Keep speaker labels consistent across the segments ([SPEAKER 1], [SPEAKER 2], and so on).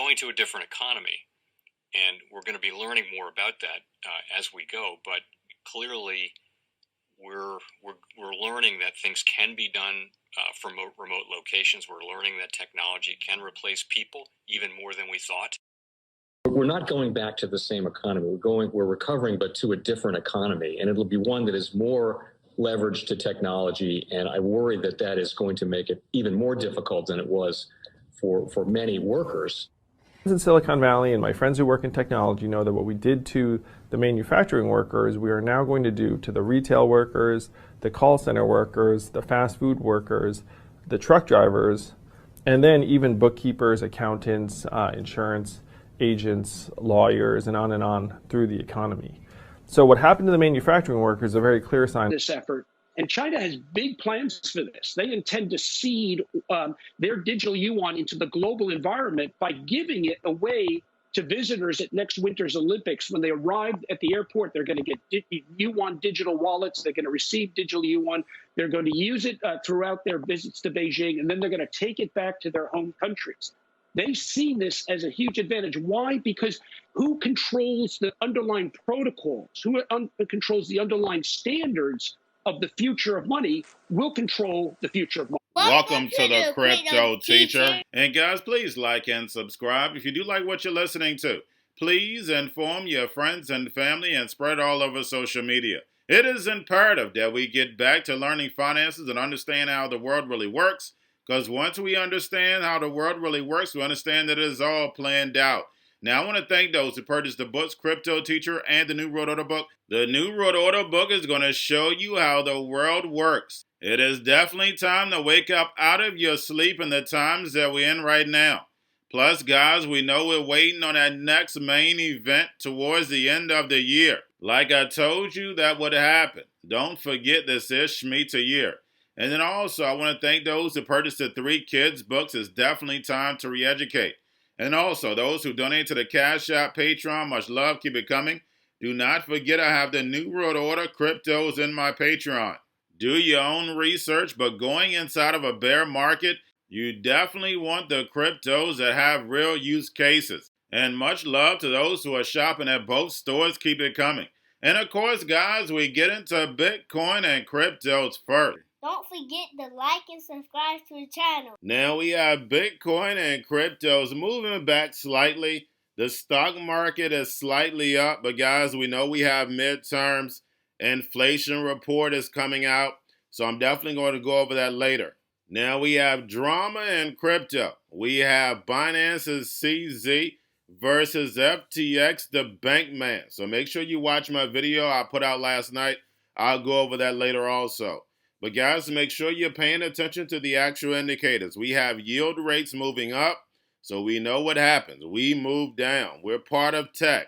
[SPEAKER 1] going to a different economy, and we're going to be learning more about that as we go. But clearly, we're learning that things can be done from remote locations. We're learning that technology can replace people even more than we thought.
[SPEAKER 2] We're not going back to the same economy. We're recovering, but to a different economy, and it'll be one that is more leveraged to technology. And I worry that that is going to make it even more difficult than it was for many workers.
[SPEAKER 3] In Silicon Valley, and my friends who work in technology know that what we did to the manufacturing workers, we are now going to do to the retail workers, the call center workers, the fast food workers, the truck drivers, and then even bookkeepers, accountants, insurance agents, lawyers, and on through the economy. So what happened to the manufacturing workers is a very clear sign.
[SPEAKER 4] This effort. And China has big plans for this. They intend to seed their digital yuan into the global environment by giving it away to visitors at next winter's Olympics. When they arrive at the airport, they're going to get yuan digital wallets. They're going to receive digital yuan. They're going to use it throughout their visits to Beijing, and then they're going to take it back to their home countries. They see this as a huge advantage. Why? Because who controls the underlying protocols, who controls the underlying standards of the future of money will control the future of money.
[SPEAKER 5] Welcome to the Crypto Teacher. And guys, please like and subscribe. If you do like what you're listening to, please inform your friends and family and spread all over social media. It is imperative that we get back to learning finances and understand how the world really works. Because once we understand how the world really works, we understand that it is all planned out. Now, I want to thank those who purchased the books, Cryptoteacher and the new Road Order book. The new Road Order book is going to show you how the world works. It is definitely time to wake up out of your sleep in the times that we're in right now. Plus, guys, we know we're waiting on that next main event towards the end of the year. Like I told you, that would happen. Don't forget this is Shemitah year. And then also, I want to thank those who purchased the 3 Kids books. It's definitely time to re-educate. And also, those who donate to the Cash App, Patreon, much love, keep it coming. Do not forget I have the new World Order cryptos in my Patreon. Do your own research, but going inside of a bear market, you definitely want the cryptos that have real use cases. And much love to those who are shopping at both stores, keep it coming. And of course, guys, we get into Bitcoin and cryptos first.
[SPEAKER 6] Don't forget to like and subscribe to the channel.
[SPEAKER 5] Now we have Bitcoin and cryptos moving back slightly. The stock market is slightly up, but guys, we know we have midterms. Inflation report is coming out, so I'm definitely going to go over that later. Now we have drama in crypto. We have Binance's CZ versus FTX, the bank man. So make sure you watch my video I put out last night. I'll go over that later also. But guys, make sure you're paying attention to the actual indicators. We have yield rates moving up, so we know what happens. We move down. We're part of tech.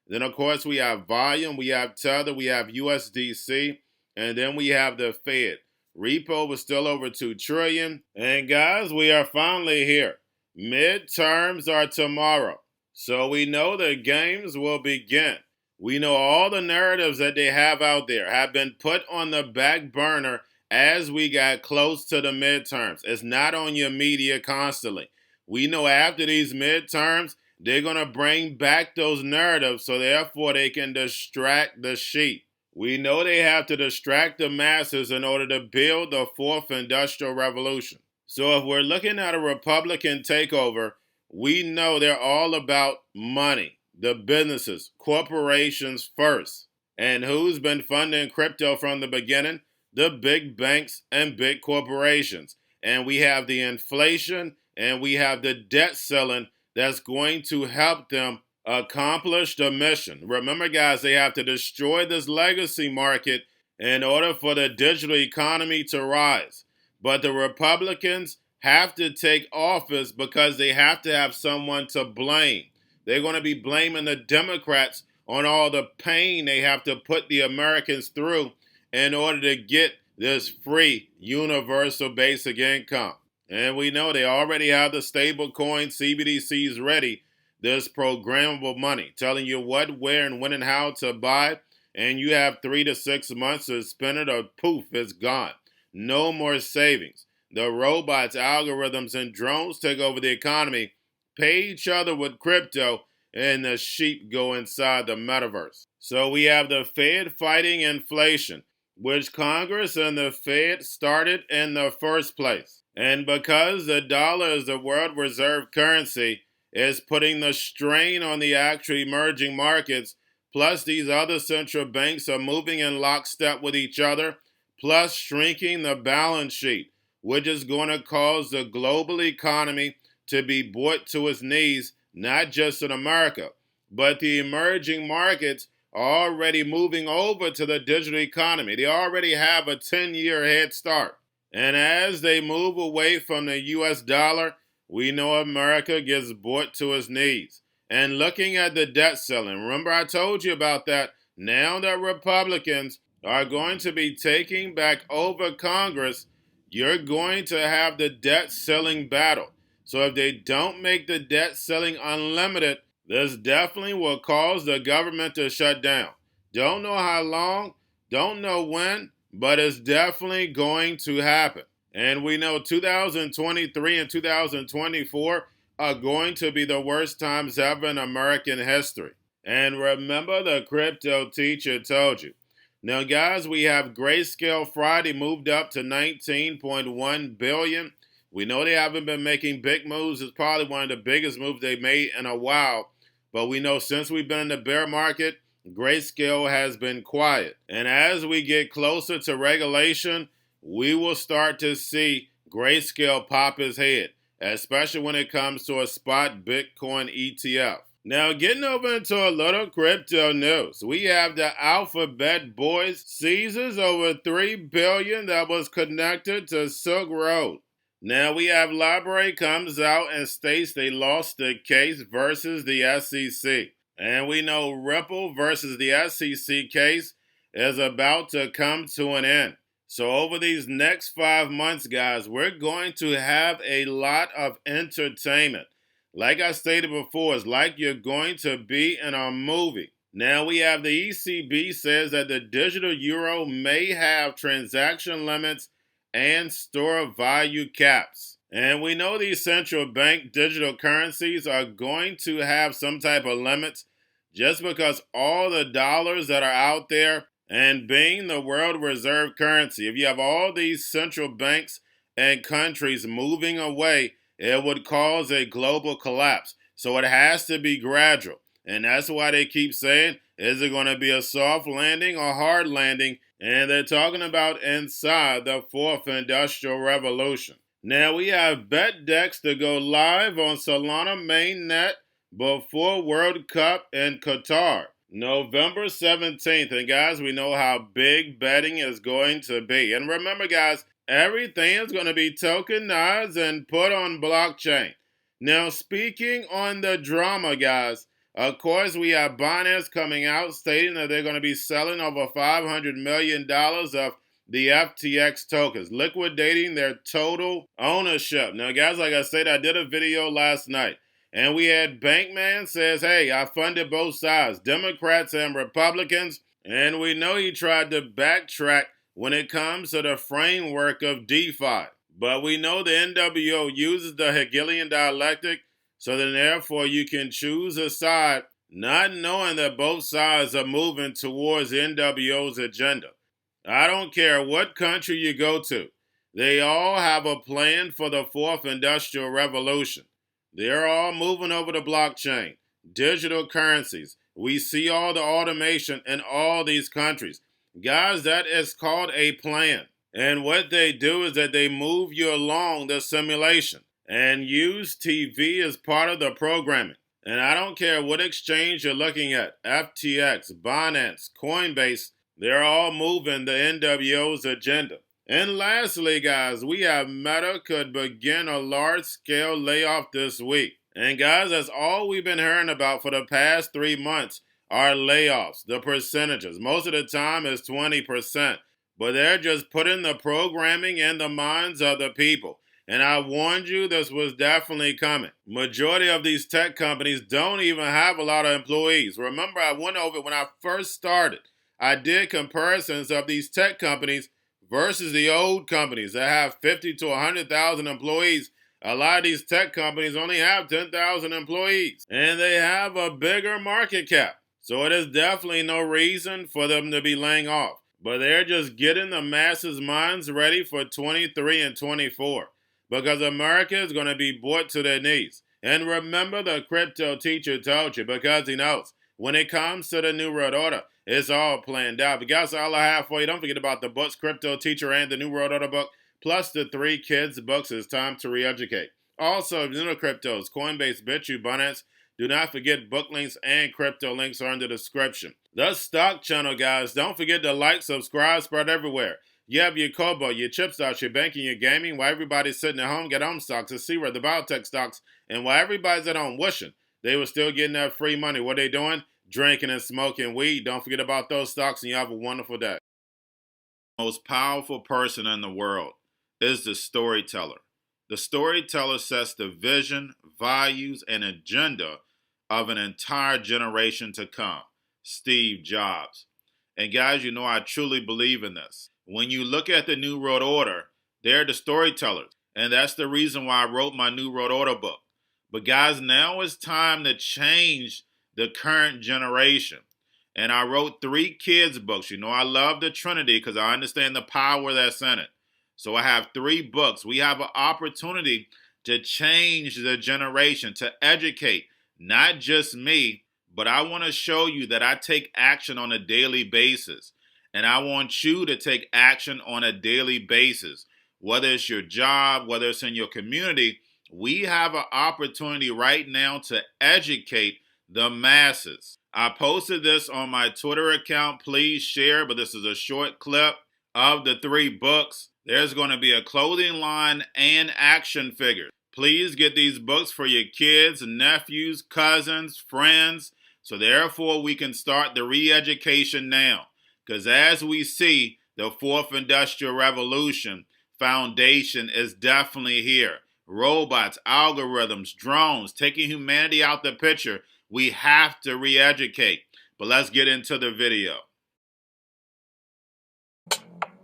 [SPEAKER 5] Then, of course, we have volume, we have Tether, we have USDC, and then we have the Fed. Repo was still over $2 trillion. And guys, we are finally here. Midterms are tomorrow. So we know the games will begin. We know all the narratives that they have out there have been put on the back burner as we got close to the midterms. It's not on your media constantly. We know after these midterms, they're going to bring back those narratives so therefore they can distract the sheep. We know they have to distract the masses in order to build the 4th Industrial Revolution. So if we're looking at a Republican takeover, we know they're all about money, the businesses, corporations first. And who's been funding crypto from the beginning? The big banks and big corporations. And we have the inflation and we have the debt ceiling that's going to help them accomplish the mission. Remember, guys, they have to destroy this legacy market in order for the digital economy to rise. But the Republicans have to take office because they have to have someone to blame. They're going to be blaming the Democrats on all the pain they have to put the Americans through in order to get this free universal basic income. And we know they already have the stable coin CBDCs ready, this programmable money, telling you what, where, and when and how to buy. And you have 3 to 6 months to spend it or poof, it's gone. No more savings. The robots, algorithms, and drones take over the economy pay each other with crypto, and the sheep go inside the metaverse. So we have the Fed fighting inflation, which Congress and the Fed started in the first place. And because the dollar is the world reserve currency, it's putting the strain on the actual emerging markets. Plus, these other central banks are moving in lockstep with each other, plus shrinking the balance sheet, which is going to cause the global economy to be brought to its knees, not just in America, but the emerging markets are already moving over to the digital economy. They already have a 10-year head start. And as they move away from the US dollar, we know America gets brought to its knees. And looking at the debt ceiling, remember I told you about that. Now that Republicans are going to be taking back over Congress, you're going to have the debt ceiling battle. So if they don't make the debt ceiling unlimited, this definitely will cause the government to shut down. Don't know how long, don't know when, but it's definitely going to happen. And we know 2023 and 2024 are going to be the worst times ever in American history. And remember, the crypto teacher told you. Now, guys, we have Grayscale Friday moved up to 19.1 billion. We know they haven't been making big moves. It's probably one of the biggest moves they've made in a while. But we know since we've been in the bear market, Grayscale has been quiet. And as we get closer to regulation, we will start to see Grayscale pop his head, especially when it comes to a spot Bitcoin ETF. Now, getting over into a little crypto news, we have the Alphabet Boys seizes over $3 billion that was connected to Silk Road. Now we have Lbry comes out and states they lost the case versus the SEC. And we know Ripple versus the SEC case is about to come to an end. So over these next 5 months, guys, we're going to have a lot of entertainment. Like I stated before, it's like you're going to be in a movie. Now we have the ECB says that the digital euro may have transaction limits and store value caps. And we know these central bank digital currencies are going to have some type of limits just because all the dollars that are out there and being the world reserve currency, if you have all these central banks and countries moving away, it would cause a global collapse. So it has to be gradual. And that's why they keep saying, is it going to be a soft landing or hard landing? And they're talking about inside the fourth industrial revolution. Now we have BetDex to go live on Solana mainnet before World Cup in Qatar, November 17th. And guys, we know how big betting is going to be. And remember, guys, everything is going to be tokenized and put on blockchain. Now, speaking on the drama, guys, of course, we have Binance coming out stating that they're going to be selling over $500 million of the FTX tokens, liquidating their total ownership. Now, guys, like I said, I did a video last night, and we had Bankman says, hey, I funded both sides, Democrats and Republicans, and we know he tried to backtrack when it comes to the framework of DeFi. But we know the NWO uses the Hegelian dialectic, so then therefore you can choose a side, not knowing that both sides are moving towards the NWO's agenda. I don't care what country you go to. They all have a plan for the fourth industrial revolution. They're all moving over to blockchain, digital currencies. We see all the automation in all these countries. Guys, that is called a plan. And what they do is that they move you along the simulation and use TV as part of the programming. And I don't care what exchange you're looking at, FTX, Binance, Coinbase, they're all moving the NWO's agenda. And lastly, guys, we have Meta could begin a large-scale layoff this week. And guys, that's all we've been hearing about for the past 3 months are layoffs, the percentages. Most of the time it's 20%. But they're just putting the programming in the minds of the people. And I warned you this was definitely coming. Majority of these tech companies don't even have a lot of employees. Remember, I went over it when I first started. I did comparisons of these tech companies versus the old companies that have 50 to 100,000 employees. A lot of these tech companies only have 10,000 employees, and they have a bigger market cap. So it is definitely no reason for them to be laying off. But they're just getting the masses' minds ready for 23 and 24. Because America is going to be brought to their knees. And remember, the crypto teacher told you, because he knows when it comes to the New World Order, it's all planned out. But guys, all I have for you, don't forget about the books, Crypto Teacher and the New World Order book, plus the 3 kids books. It's time to re-educate. Also, if you're new to cryptos, Coinbase, Bitrue, Binance, do not forget book links and crypto links are in the description. The stock channel, guys, don't forget to like, subscribe, spread everywhere. You have your Kobo, your chip stocks, your banking, your gaming. While everybody's sitting at home, get home stocks, the C-Red, the biotech stocks. And while everybody's at home wishing they were still getting that free money, what are they doing? Drinking and smoking weed. Don't forget about those stocks, and you have a wonderful day. The most powerful person in the world is the storyteller. The storyteller sets the vision, values, and agenda of an entire generation to come. Steve Jobs. And guys, you know I truly believe in this. When you look at the New World Order, they're the storytellers. And that's the reason why I wrote my New World Order book. But guys, now it's time to change the current generation. And I wrote 3 kids books. You know I love the Trinity because I understand the power that's in it. So I have 3 books. We have an opportunity to change the generation, to educate, not just me, but I want to show you that I take action on a daily basis. And I want you to take action on a daily basis. Whether it's your job, whether it's in your community, we have an opportunity right now to educate the masses. I posted this on my Twitter account. Please share, but this is a short clip of the 3 books. There's going to be a clothing line and action figures. Please get these books for your kids, nephews, cousins, friends, so therefore we can start the re-education now. Because as we see, the 4th Industrial Revolution foundation is definitely here. Robots, algorithms, drones, taking humanity out the picture. We have to re-educate. But let's get into the video.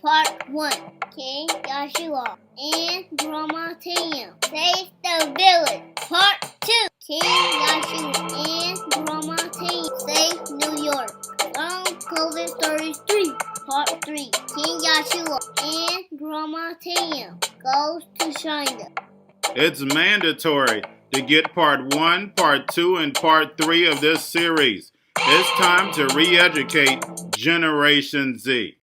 [SPEAKER 6] Part 1. King Joshua and Grandma Tam save the village. Part 2. King Joshua and Grandma Tam save New York from COVID Stories 3. Part 3. King Joshua and Grandma Tam goes to China.
[SPEAKER 5] It's mandatory to get part 1, part 2, and part 3 of this series. It's time to re-educate Generation Z.